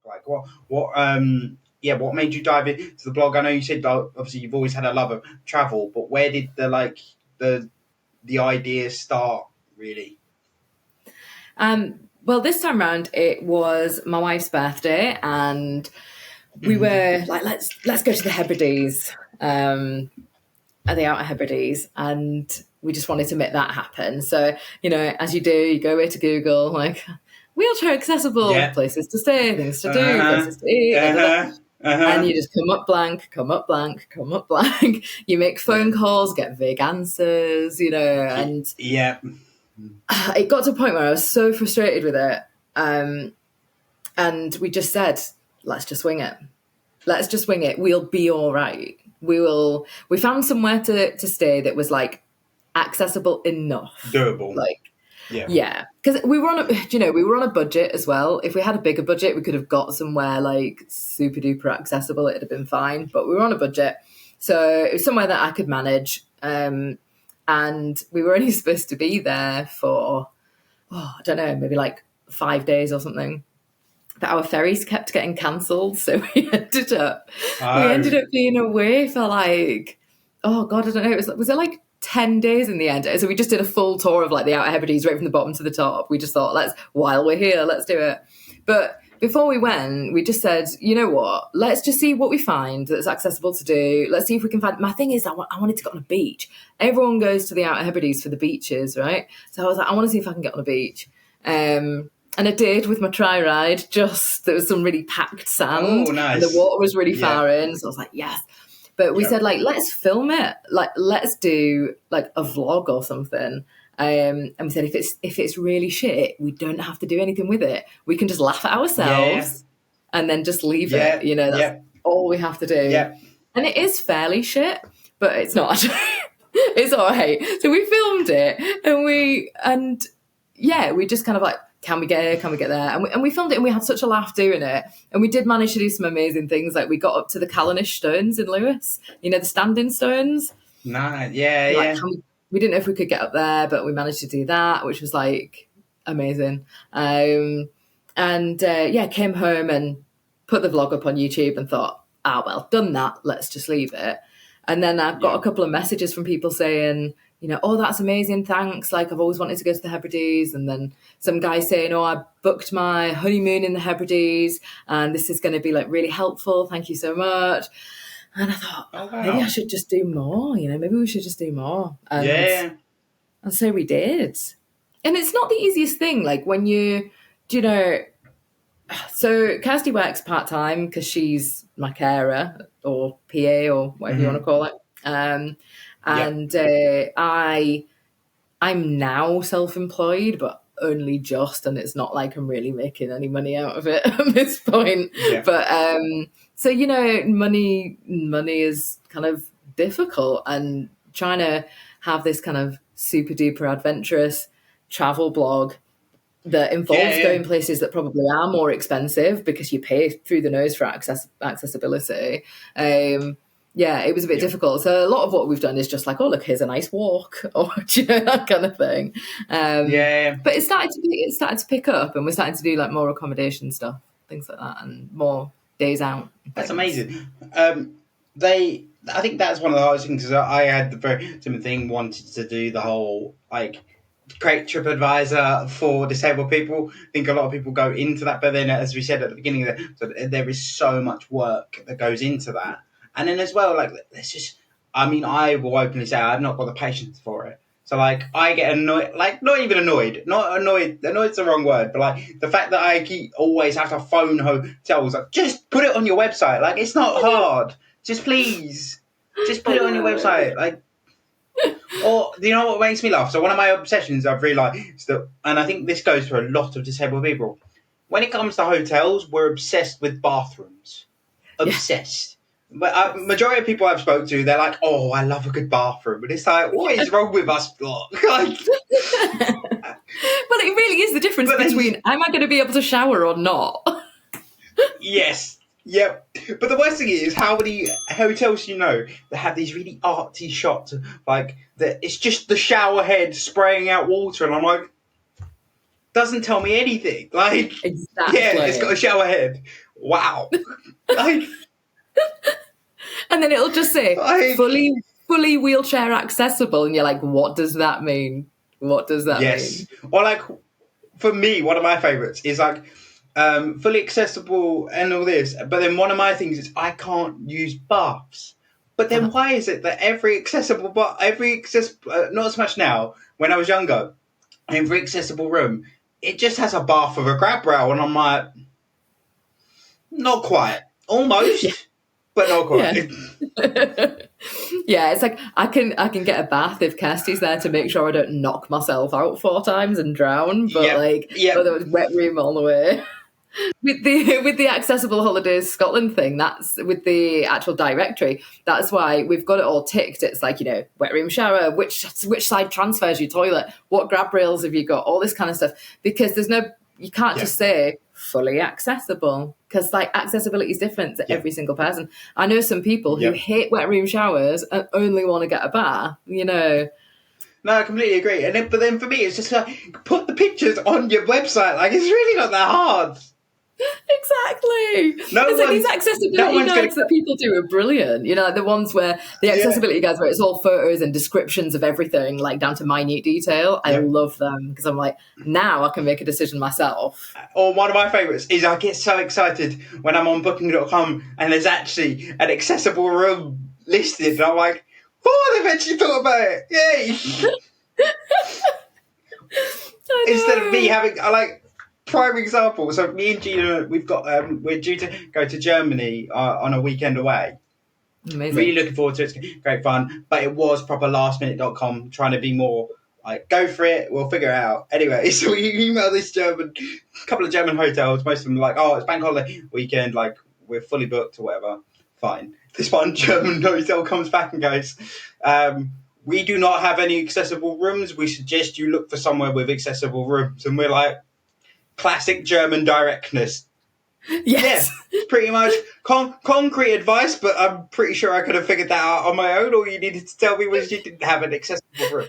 Like what made you dive into the blog? I know you said obviously you've always had a love of travel, but where did the the idea start really? Well, this time round it was my wife's birthday, and we were like, let's go to the Hebrides, at the Outer Hebrides, and we just wanted to make that happen. So, as you do, you go away to Google, like, wheelchair accessible, Yeah. places to stay, things to do, Uh-huh. places to eat, da, da, da. Uh-huh. And Uh-huh. you just come up blank, come up blank, come up blank. You make phone calls, get vague answers, and Yeah. it got to a point where I was so frustrated with it. And we just said, let's just wing it. Let's just wing it. We'll be all right. We found somewhere to stay that was like accessible enough. Doable. Like, Yeah. yeah. Because we were on a budget as well. If we had a bigger budget, we could have got somewhere like super duper accessible. It'd have been fine. But we were on a budget. So it was somewhere that I could manage. And we were only supposed to be there for, I don't know, maybe like 5 days or something. But our ferries kept getting cancelled, so we ended up being away for like, oh God, I don't know. Was it like 10 days in the end? So we just did a full tour of like the Outer Hebrides right from the bottom to the top. We just thought, while we're here, let's do it. But before we went, we just said, you know what? Let's just see what we find that's accessible to do. Let's see if we can find. My thing is, I wanted to get on a beach. Everyone goes to the Outer Hebrides for the beaches, right? So I was like, I want to see if I can get on a beach. And I did with my tri ride. There was some really packed sand. Oh, nice. And the water was really far in. So I was like, yes. But we said, like, let's film it. Like, let's do like a vlog or something. And we said, if it's really shit, we don't have to do anything with it. We can just laugh at ourselves and then just leave it. That's all we have to do. Yeah. And it is fairly shit, but it's not actually. It's all right. So we filmed it, and we just kind of like, can we get here? Can we get there? And we filmed it, and we had such a laugh doing it. And we did manage to do some amazing things. Like, we got up to the Callanish Stones in Lewis, the standing stones. Nice. Yeah. We didn't know if we could get up there, but we managed to do that, which was like amazing. Came home and put the vlog up on YouTube and thought, well, done that. Let's just leave it. And then I got a couple of messages from people saying, oh, that's amazing, thanks. Like, I've always wanted to go to the Hebrides. And then some guy saying, oh, I booked my honeymoon in the Hebrides and this is going to be like really helpful. Thank you so much. And I thought, maybe I should just do more. Maybe we should just do more. And so we did. And it's not the easiest thing. Like, when so Kirsty works part-time because she's my carer or PA or whatever you want to call it. I'm now self-employed, but only just, and it's not like I'm really making any money out of it at this point. Yeah. But so money is kind of difficult, and trying to have this kind of super duper adventurous travel blog that involves going places that probably are more expensive because you pay through the nose for accessibility. It was a bit difficult. So a lot of what we've done is just like, oh, look, here's a nice walk, or that kind of thing. But it started to pick up, and we're starting to do like more accommodation stuff, things like that, and more days out. That's amazing. I think that's one of the hardest things, because I had the very similar thing, wanted to do the whole like create TripAdvisor for disabled people. I think a lot of people go into that, but then, as we said at the beginning, there is so much work that goes into that. And then as well, like, I will openly say I've not got the patience for it. So, like, I get annoyed, like, not annoyed's the wrong word, but, like, the fact that I always have to phone hotels, like, just put it on your website. Like, it's not hard. Just please, just put it on your website. Like, or, you know what makes me laugh? So one of my obsessions I've realised that, and I think this goes for a lot of disabled people, when it comes to hotels, we're obsessed with bathrooms. Obsessed. But majority of people I've spoke to, they're like, oh, I love a good bathroom. But it's like, what is wrong with us? Well, it really is the difference between, am I going to be able to shower or not? Yes. Yep. But the worst thing is, how many hotels that have these really arty shots, like, it's just the shower head spraying out water, and I'm like, doesn't tell me anything. Like, exactly. Yeah, it's got a shower head. Wow. Like, And then it'll just say like fully wheelchair accessible, and you're like, what does that mean? What does that yes. mean? Or like for me, one of my favourites is like fully accessible and all this. But then one of my things is I can't use baths. But then why is it that not so much now, when I was younger, every accessible room, it just has a bath with a grab rail, and I'm like, not quite, Yeah. almost, but not Yeah. quite. Yeah, it's like I can get a bath if Kirsty's there to make sure I don't knock myself out 4 times and drown, but Yep, like yep, otherwise wet room all the way. With the accessible holidays Scotland thing, that's with the actual directory. That's why we've got it all ticked. It's like, wet room, shower, which side transfers your toilet, what grab rails have you got, all this kind of stuff. Because you can't just say fully accessible, because like accessibility is different to every single person. I know some people who hate wet room showers and only want to get a bath. No, I completely agree. But then for me, it's just like put the pictures on your website. Like, it's really not that hard. Exactly. It's like these accessibility guides that people do are brilliant. The ones where the accessibility guides where it's all photos and descriptions of everything, like down to minute detail. I love them because I'm like, now I can make a decision myself. Or one of my favourites is I get so excited when I'm on booking.com and there's actually an accessible room listed, and I'm like, oh, they've actually thought about it. Yay! Instead of me having, prime example. So me and Gina, we're due to go to Germany on a weekend away. Amazing. Really looking forward to it. It's great fun. But it was proper lastminute.com trying to be more like, go for it, we'll figure it out. Anyway, so we emailed this couple of German hotels. Most of them were like, oh, it's bank holiday weekend, like we're fully booked or whatever. Fine. This one German hotel comes back and goes, we do not have any accessible rooms. We suggest you look for somewhere with accessible rooms. And we're like, classic German directness. Yes. Yeah, pretty much concrete advice, but I'm pretty sure I could have figured that out on my own. All you needed to tell me was you didn't have an accessible room.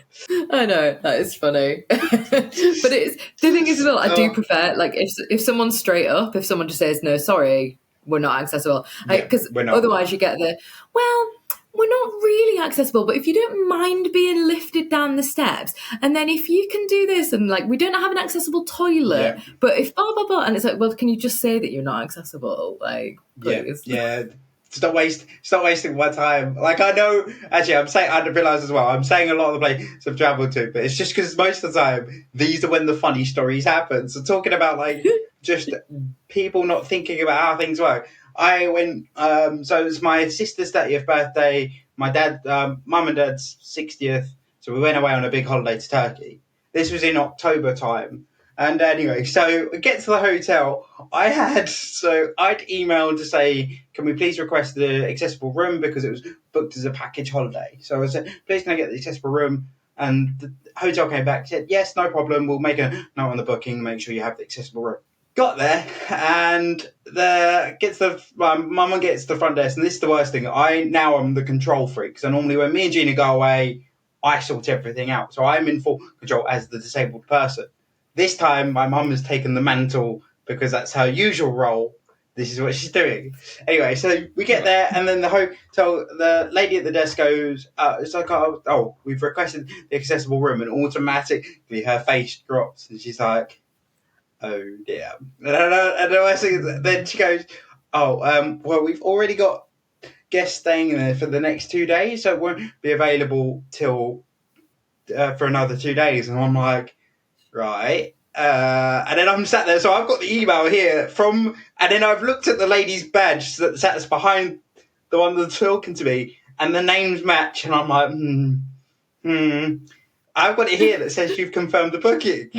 I know, that is funny. But the thing is, well, I do prefer, like, if someone's straight up, if someone just says, no, sorry, we're not accessible. Because otherwise you get we're not really accessible, but if you don't mind being lifted down the steps, and then if you can do this, and like, we don't have an accessible toilet, but if blah, blah, blah, and it's like, well, can you just say that you're not accessible? Like, please. Yeah. Stop wasting my time. Like, I know, actually, I realise as well, I'm saying a lot of the places I've travelled to, but it's just because most of the time, these are when the funny stories happen. So talking about, like, just people not thinking about how things work. I went, so it was my sister's 30th birthday, my mum and dad's 60th, so we went away on a big holiday to Turkey. This was in October time. And anyway, so we get to the hotel. I'd emailed to say, can we please request the accessible room, because it was booked as a package holiday. So I said, please can I get the accessible room? And the hotel came back, said, yes, no problem. We'll make a note on the booking, make sure you have the accessible room. Got there, and my mum gets the front desk, and this is the worst thing. I'm the control freak, so normally when me and Gina go away, I sort everything out. So I'm in full control as the disabled person. This time, my mum has taken the mantle because that's her usual role. This is what she's doing. Anyway, so we get there, and then the lady at the desk goes, it's like, oh, we've requested the accessible room, and automatically her face drops, and she's like, oh dear. And then she goes, oh, well, we've already got guests staying there for the next 2 days, so it won't be available till for another 2 days. And I'm like, right. And then I'm sat there, so I've got the email here and then I've looked at the lady's badge that sat behind the one that's talking to me, and the names match, and I'm like, I've got it here that says you've confirmed the booking.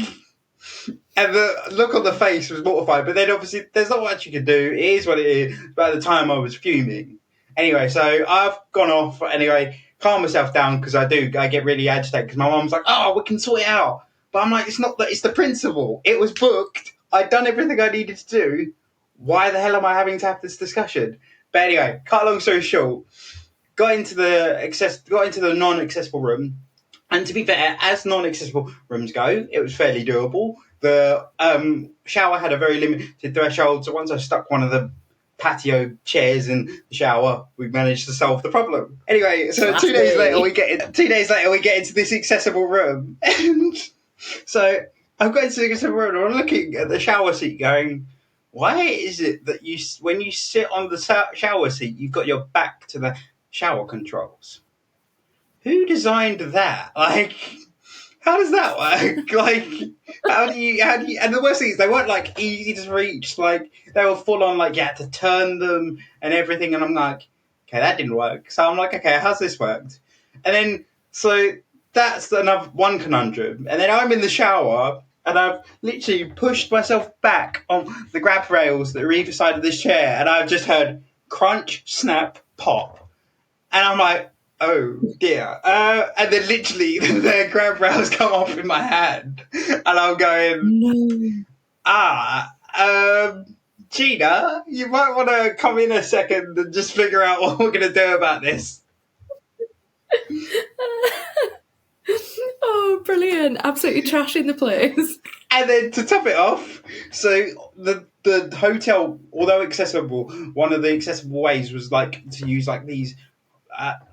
And the look on the face was mortified, but then obviously there's not much you can do. It is what it is. But at the time I was fuming. Anyway, so I've gone off, calm myself down, because I get really agitated, because my mum's like, oh, we can sort it out. But I'm like, it's not that, it's the principle. It was booked. I'd done everything I needed to do. Why the hell am I having to have this discussion? But anyway, cut a long story short, got into the non-accessible room. And to be fair, as non-accessible rooms go, it was fairly doable. the shower had a very limited threshold, so once I stuck one of the patio chairs in the shower, we managed to solve the problem. Anyway, so That's 2 days me. later we get into this accessible room, and so I've got into the accessible room, and I'm looking at the shower seat, going, "Why is it that when you sit on the shower seat, you've got your back to the shower controls? Who designed that? Like, how does that work? Like, how do you, and the worst thing is they weren't like easy to reach. Like, they were full on, like, you had to turn them and everything. And I'm like, okay, that didn't work. So I'm like, okay, how's this worked? And then, so that's another one conundrum. And then I'm in the shower and I've literally pushed myself back on the grab rails that are either side of this chair. And I've just heard crunch, snap, pop. And I'm like, oh dear. And then literally the grab rails come off in my hand. And I'm going, Gina, you might want to come in a second and just figure out what we're going to do about this. Oh, brilliant. Absolutely trashing the place. And then to top it off, so the hotel, although accessible, one of the accessible ways was like to use like these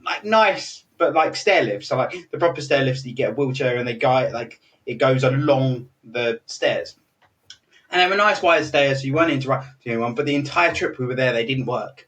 like nice but like stair lifts. So like the proper stair lifts that you get a wheelchair and they guide, like it goes along the stairs. And they were nice wide stairs, so you weren't interrupting anyone, but the entire trip we were there, they didn't work.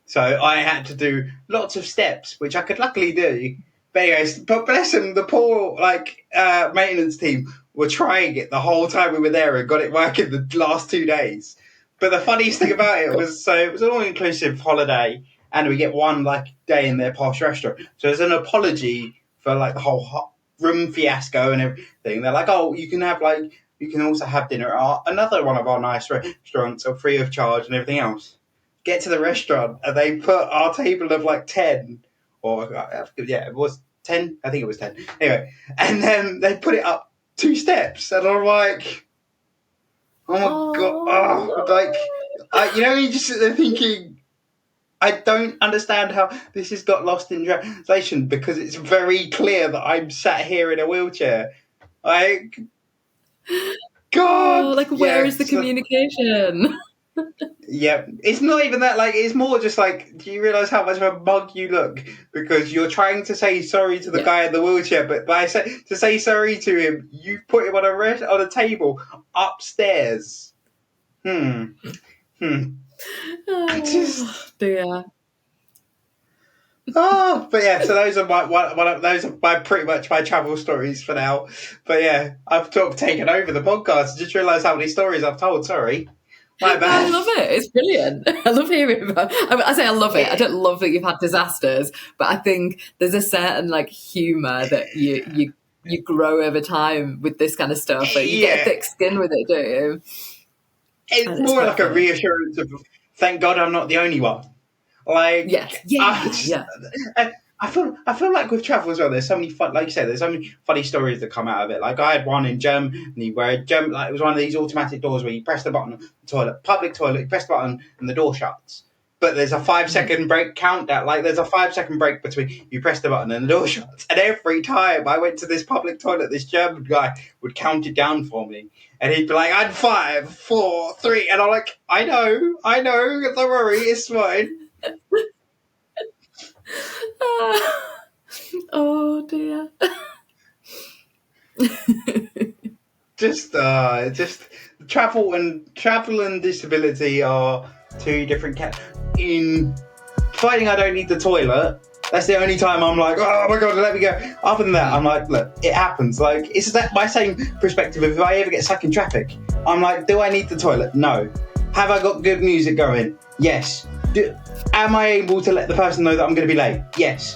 So I had to do lots of steps, which I could luckily do. But anyways, but bless them, the poor like maintenance team were trying it the whole time we were there and got it working the last 2 days. But the funniest thing about it was, so it was an all-inclusive holiday, and we get one like day in their posh restaurant. So as an apology for like the whole room fiasco and everything, they're like, oh, you can also have dinner at another one of our nice restaurants, or free of charge and everything else. Get to the restaurant and they put our table of like 10, or yeah, it was 10. I think it was 10. Anyway, and then they put it up 2 steps, and I'm like, oh my god, like, you know, you just sit there thinking, I don't understand how this has got lost in translation, because it's very clear that I'm sat here in a wheelchair. Like, God, like, where is the communication? Yeah, it's not even that. Like, it's more just like, do you realise how much of a mug you look because you're trying to say sorry to the guy in the wheelchair, but to say sorry to him, you put him on a table upstairs. Oh, dear. Oh, but yeah. So those are pretty much my travel stories for now. But yeah, I've taken over the podcast. I just realised how many stories I've told. Sorry. My bad. I love it. It's brilliant. I love hearing about it. I say I love it. I don't love that you've had disasters, but I think there's a certain like humour that you grow over time with this kind of stuff. Like, you get a thick skin with it, don't you? It's more like a reassurance of, thank God I'm not the only one. Like, I feel like with travel as well, there's so many fun, like you said, there's so many funny stories that come out of it. Like, I had one in Germany where it was one of these automatic doors where you press the button, public toilet, you press the button and the door shuts. But there's a 5-second break countdown. Like, there's a 5-second break between you press the button and the door shuts. And every time I went to this public toilet, this German guy would count it down for me. And he'd be like, and 5, 4, 3. And I'm like, I know, don't worry, it's fine. Oh dear. just travel and disability are 2 different in finding I don't need the toilet. That's the only time I'm like, oh my god, let me go. Other than that, I'm like, look, it happens. Like, it's that my same perspective. If I ever get stuck in traffic, I'm like, do I need the toilet? No. Have I got good music going? Yes. Am I able to let the person know that I'm going to be late? Yes.